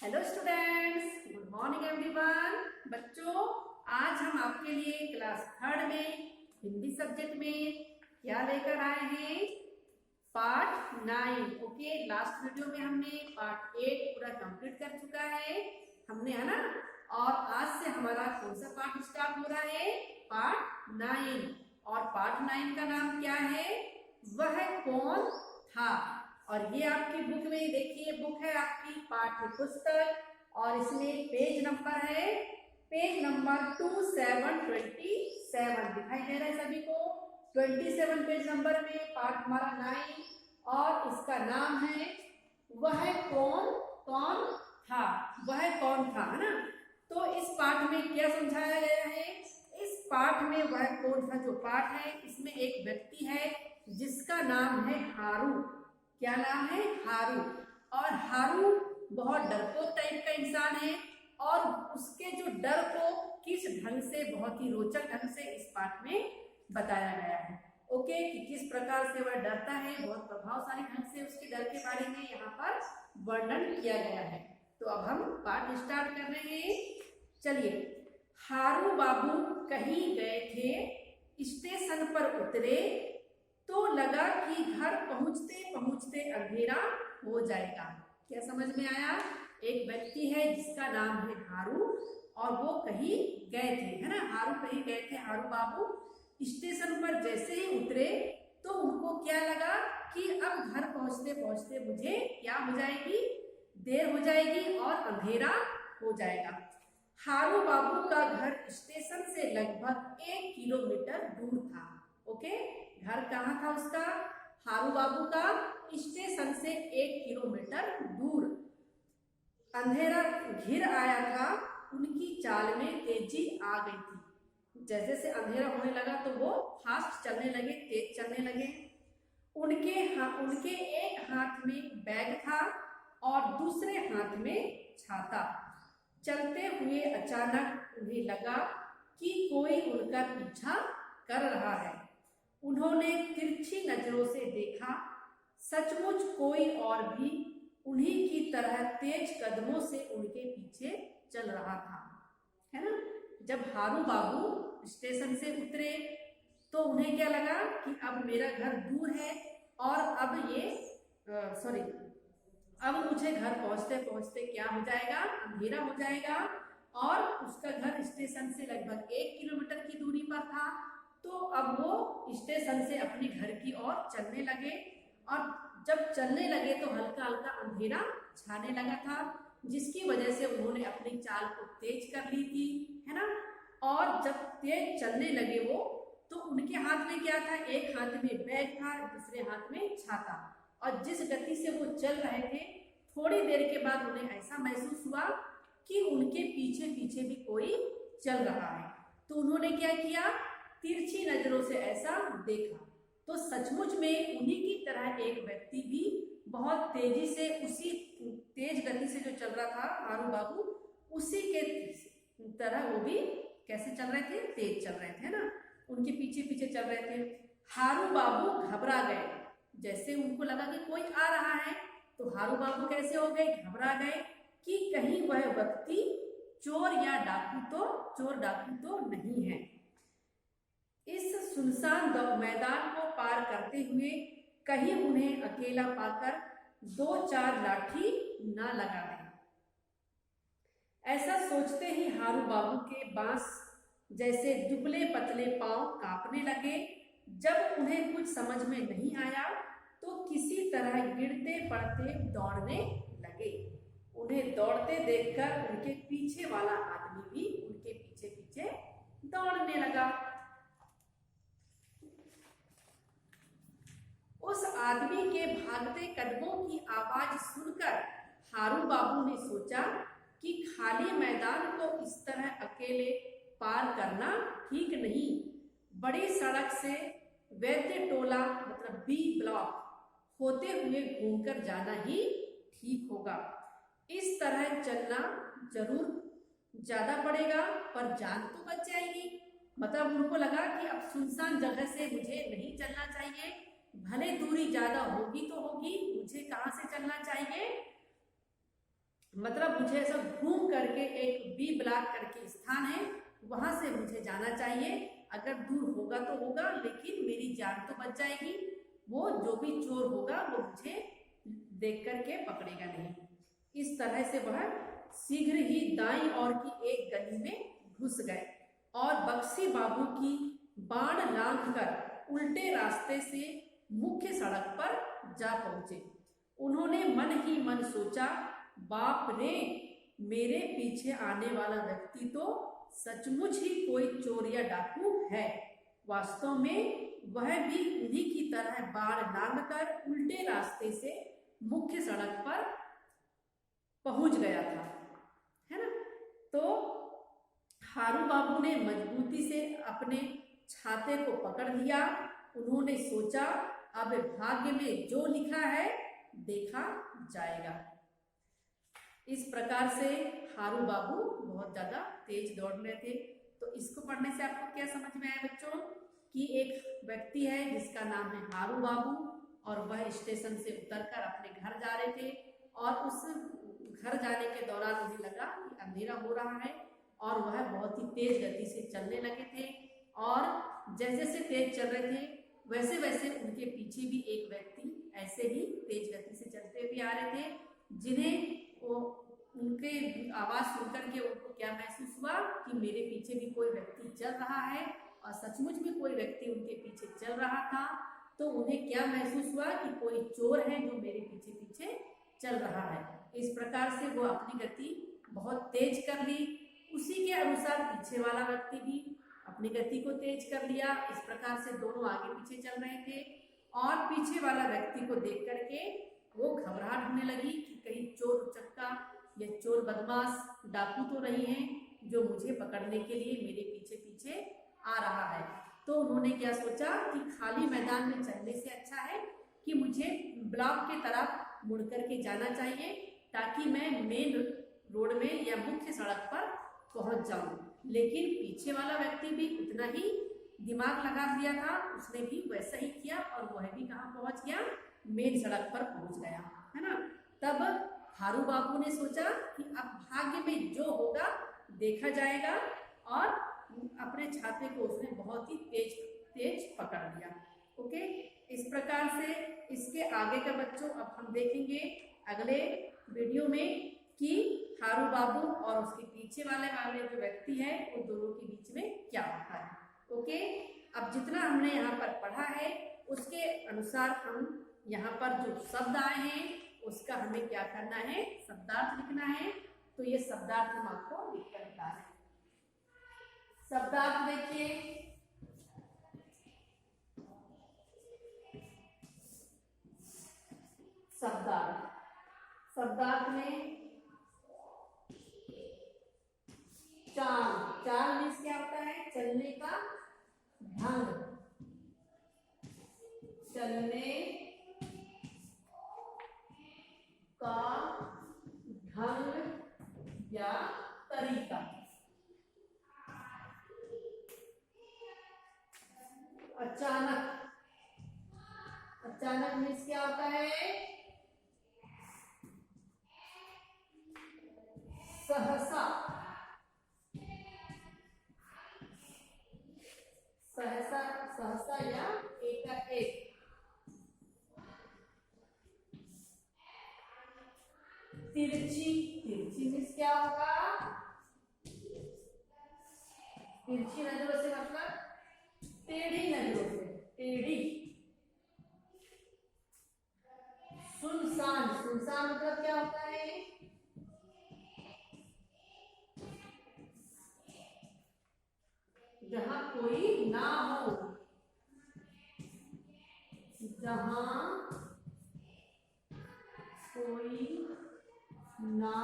Hello students, good morning everyone. बच्चों, आज हम आपके लिए क्लास थर्ड में हिंदी सब्जेक्ट में क्या लेकर आए हैं? पार्ट 9। ओके, लास्ट वीडियो में हमने पार्ट 8 पूरा कंप्लीट कर चुका है हमने, है ना। और आज से हमारा कौन सा पार्ट स्टार्ट हो रहा है? पार्ट 9। और पार्ट 9 का नाम क्या है? वह कौन था। और ये आपकी बुक में देखिए, बुक है आपकी पाठ्य पुस्तक और इसमें पेज नंबर है, पेज नंबर 2727 दिखाई दे रहा है सभी को। 27 पेज नंबर में पार्ट हमारा 9 और इसका नाम है वह कौन कौन था। वह कौन था, है ना। तो इस पाठ में क्या समझाया गया है? इस पाठ में वह कौन था जो पाठ है, इसमें एक व्यक्ति है जिसका नाम है हारू। क्या नाम है? हारू। और हारू बहुत डरपोक टाइप का इंसान है और उसके जो डर को किस ढंग से, बहुत ही रोचक ढंग से इस पाठ में बताया गया है। ओके, कि किस प्रकार से वह डरता है, बहुत प्रभावशाली ढंग से उसके डर के बारे में यहाँ पर वर्णन किया गया है। तो अब हम पाठ स्टार्ट कर रहे हैं। चलिए। हारू बाबू कहीं गए थे, स्टेशन पर उतरे तो लगा कि घर पहुंचते पहुंचते अंधेरा हो जाएगा। क्या समझ में आया? एक व्यक्ति है जिसका नाम है हारू और वो कहीं गए थे, है ना। हारू कहीं गए थे, हारू बाबू स्टेशन पर जैसे ही उतरे तो उनको क्या लगा कि अब घर पहुंचते पहुंचते मुझे क्या हो जाएगी? देर हो जाएगी और अंधेरा हो जाएगा। हारू बाबू का घर स्टेशन से लगभग 1 किलोमीटर दूर था। ओके, घर कहाँ था उसका? हारू बाबू का स्टेशन से 1 किलोमीटर दूर। अंधेरा घिर आया था, उनकी चाल में तेजी आ गई थी। जैसे से अंधेरा होने लगा तो वो फास्ट चलने लगे, तेज चलने लगे। उनके एक हाथ में बैग था और दूसरे हाथ में छाता। चलते हुए अचानक उन्हें लगा कि कोई उनका पीछा कर रहा है। उन्होंने तिरछी नजरों से देखा, सचमुच कोई और भी उन्हीं की तरह तेज कदमों से उनके पीछे चल रहा था, है ना। जब हारू बाबू स्टेशन से उतरे तो उन्हें क्या लगा कि अब मेरा घर दूर है और अब मुझे घर पहुंचते पहुंचते क्या हो जाएगा? अंधेरा हो जाएगा। और उसका घर स्टेशन से लगभग 1 किलोमीटर की दूरी पर था। तो अब वो स्टेशन से अपने घर की ओर चलने लगे और जब चलने लगे तो हल्का हल्का अंधेरा छाने लगा था, जिसकी वजह से उन्होंने अपनी चाल को तेज कर ली थी, है ना। और जब तेज चलने लगे वो, तो उनके हाथ में क्या था? एक हाथ में बैग था, दूसरे हाथ में छाता। और जिस गति से वो चल रहे थे, थोड़ी देर के बाद उन्हें ऐसा महसूस हुआ कि उनके पीछे पीछे भी कोई चल रहा है। तो उन्होंने क्या किया? तिरछी नजरों से ऐसा देखा तो सचमुच में उन्हीं की तरह एक व्यक्ति भी बहुत तेजी से, उसी तेज गति से जो चल रहा था हारू बाबू, उसी के तरह वो भी कैसे चल रहे थे? तेज चल रहे थे, ना। उनके पीछे पीछे चल रहे थे। हारू बाबू घबरा गए। जैसे उनको लगा कि कोई आ रहा है तो हारू बाबू कैसे हो गए? घबरा गए कि कहीं वह व्यक्ति चोर डाकू तो नहीं है। इस सुनसान मैदान को पार करते हुए कहीं उन्हें अकेला पाकर 2-4 लाठी ना लगा दें। ऐसा सोचते ही हारू बाबू के बांस जैसे दुबले पतले पांव कांपने लगे। जब उन्हें कुछ समझ में नहीं आया तो किसी तरह गिरते पड़ते दौड़ने लगे। उन्हें दौड़ते देखकर उनके पीछे वाला आदमी भी उनके पीछे पीछे दौड़ने लगा। उस आदमी के भागते कदमों की आवाज सुनकर हारू बाबू ने सोचा कि खाली मैदान को इस तरह अकेले पार करना ठीक नहीं। बड़ी सड़क से वैद्य टोला मतलब बी ब्लॉक होते हुए घूमकर जाना ही ठीक होगा। इस तरह चलना जरूर ज्यादा पड़ेगा पर जान तो बच जाएगी। मतलब उनको लगा कि अब सुनसान जगह से मुझे नहीं चलना चाहिए, भले दूरी ज्यादा होगी तो होगी, मुझे कहाँ से चलना चाहिए? मतलब मुझे ऐसा घूम करके एक बी ब्लॉक करके स्थान है, वहां से मुझे जाना चाहिए। अगर दूर होगा तो होगा, लेकिन मेरी जान तो बच जाएगी। वो जो भी चोर होगा वो मुझे देख करके पकड़ेगा नहीं। इस तरह से वह शीघ्र ही दाईं ओर की एक गली में घुस गए और बक्सी बाबू की बाण लांघ कर उल्टे रास्ते से मुख्य सड़क पर जा पहुंचे। उन्होंने मन ही मन सोचा, बाप रे, मेरे पीछे आने वाला व्यक्ति तो सचमुच ही कोई चोर या डाकू है। वास्तव में वह भी उन्हीं की तरह बाण लांघकर उल्टे रास्ते से मुख्य सड़क पर पहुंच गया था, है ना। तो हारू बाबू ने मजबूती से अपने छाते को पकड़ लिया। उन्होंने सोचा, अब भाग्य में जो लिखा है देखा जाएगा। इस प्रकार से हारू बाबू बहुत ज्यादा तेज दौड़ रहे थे। तो इसको पढ़ने से आपको क्या समझ में आया बच्चों, कि एक व्यक्ति है जिसका नाम है हारू बाबू, और वह स्टेशन से उतरकर अपने घर जा रहे थे, और उस घर जाने के दौरान उन्हें लगा कि अंधेरा हो रहा है, और वह बहुत ही तेज गति से चलने लगे थे। और जैसे जैसे तेज चल रहे थे वैसे वैसे उनके पीछे भी एक व्यक्ति ऐसे ही तेज गति से चलते हुए आ रहे थे, जिन्हें वो उनके आवाज सुनकर के उनको क्या महसूस हुआ कि मेरे पीछे भी कोई व्यक्ति चल रहा है, और सचमुच में कोई व्यक्ति उनके पीछे चल रहा था। तो उन्हें क्या महसूस हुआ कि कोई चोर है जो मेरे पीछे पीछे चल रहा है। इस प्रकार से वो अपनी गति बहुत तेज कर ली। उसी के अनुसार पीछे वाला व्यक्ति भी अपनी गति को तेज कर लिया। इस प्रकार से दोनों आगे पीछे चल रहे थे, और पीछे वाला व्यक्ति को देख करके वो घबराहट होने लगी कि कहीं चोर उचक्का या चोर बदमाश डाकू तो नहीं है जो मुझे पकड़ने के लिए मेरे पीछे पीछे आ रहा है। तो उन्होंने क्या सोचा कि खाली मैदान में चलने से अच्छा है कि मुझे ब्लॉक की तरफ मुड़ करके जाना चाहिए, ताकि मैं मेन रोड में या मुख्य सड़क पर पहुंच जाऊं। लेकिन पीछे वाला व्यक्ति भी उतना ही दिमाग लगा दिया था, उसने भी वैसा ही किया, और वह भी कहाँ पहुंच गया, मेन सड़क पर पहुंच गया, है ना। तब हारू बाबू ने सोचा कि अब भाग्य में जो होगा देखा जाएगा, और अपने छाते को उसने बहुत ही तेज तेज पकड़ लिया। ओके, इस प्रकार से इसके आगे का बच्चों अब हम देखेंगे अगले वीडियो में कि हारू बाबू और उसके पीछे वाले जो व्यक्ति है उन दोनों के बीच में क्या होता है। ओके, अब जितना हमने यहाँ पर पढ़ा है उसके अनुसार हम यहाँ पर जो शब्द आए हैं उसका हमें क्या करना है, शब्दार्थ लिखना है। तो ये शब्दार्थ हम आपको लिख कर बता रहे हैं। शब्दार्थ देखिए, शब्दार्थ में चाल, चाल मीन्स क्या होता है, चलने का ढंग, चलने का ढंग या तरीका। अचानक, अचानक मीन्स क्या होता है, सहसा, सहसा, सहसा या एकाएक। तिरछी, तिरछी मीन्स क्या होगा, तिरछी नजरों से मतलब टेढ़ी नजरों से, टेढ़ी। सुनसान, सुनसान मतलब क्या होता है, जहां कोई ना हो, जहां कोई ना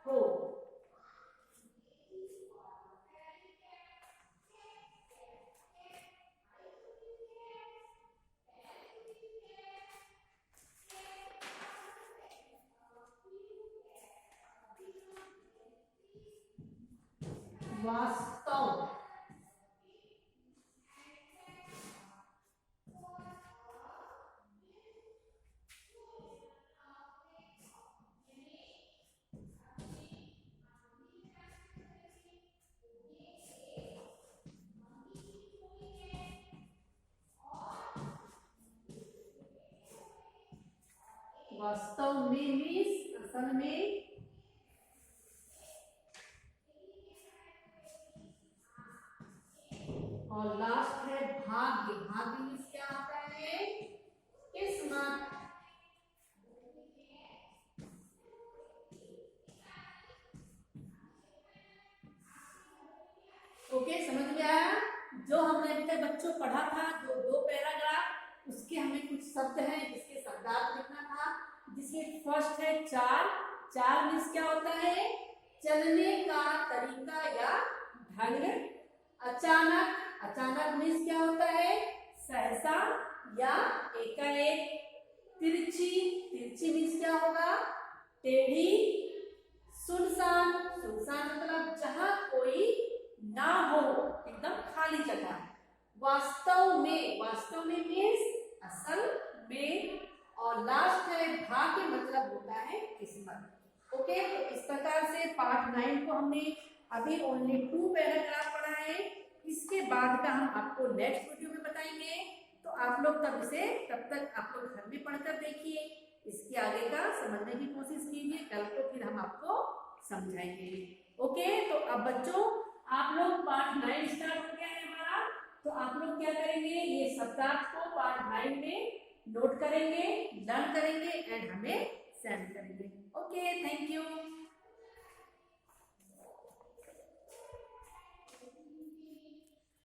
हो। वास्तव, वास्तव में मीन्स असल में, और लास्ट है भाग्य। भाग्य मीन्स क्या होता है? किस्मत। ओके, समझ में आया? जो हमने अभी तक बच्चों पढ़ा था, जो 2 पैराग्राफ, उसके हमें कुछ शब्द हैं जिसके शब्दार्थ लिखना था। जिसके फर्स्ट है चाल। चाल मीन्स क्या होता है? चलने का तरीका या ढंग। अचानक, अचानक मीन्स क्या होता है? सहसा या एकाएक। तिरछी, तिरछी मीन्स क्या होगा? टेढ़ी। सुनसान, सुनसान मतलब जहां कोई ना हो, एकदम खाली जगह। वास्तव में, वास्तव में मीन्स असल में। और लास्ट है भाग्य, मतलब होता है किस्मत। ओके, तो इस प्रकार से पार्ट 9 को हमने अभी ओनली 2 पैराग्राफ पढ़ा है। इसके बाद का हम आपको नेक्स्ट वीडियो में बताएंगे। तो आप लोग तब तक आप लोग घर में पढ़कर देखिए, इसके आगे का समझने की कोशिश कीजिए। कल को फिर हम आपको समझाएंगे। ओके, तो अब बच्चों आप लोग पार्ट 9 स्टार्ट हो गया है हमारा। तो आप लोग क्या करेंगे? ये शब्दार्थ को पार्ट 9 में नोट करेंगे, लर्न करेंगे एंड हमें सेंड करेंगे। Okay, thank you.